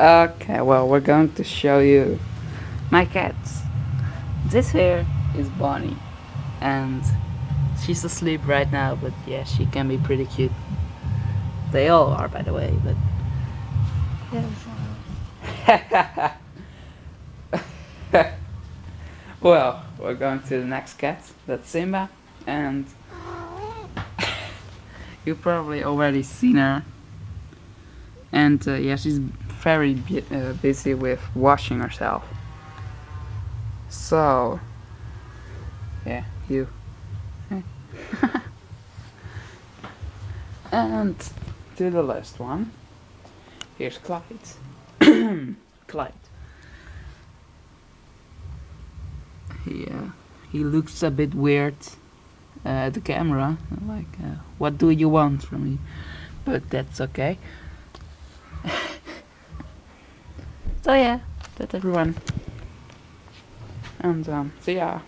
Okay, well, we're going to show you my cats. This here is Bonnie, and she's asleep right now, but yeah, she can be pretty cute. They all are, by the way, but yes. Well, we're going to the next cat. That's Simba, and you've probably already seen her. And yeah, she's very busy with washing herself. So, yeah, you. And to the last one. Here's Clyde. Clyde. He looks a bit weird at the camera. Like, what do you want from me? But that's okay. So yeah, that's everyone. And see ya.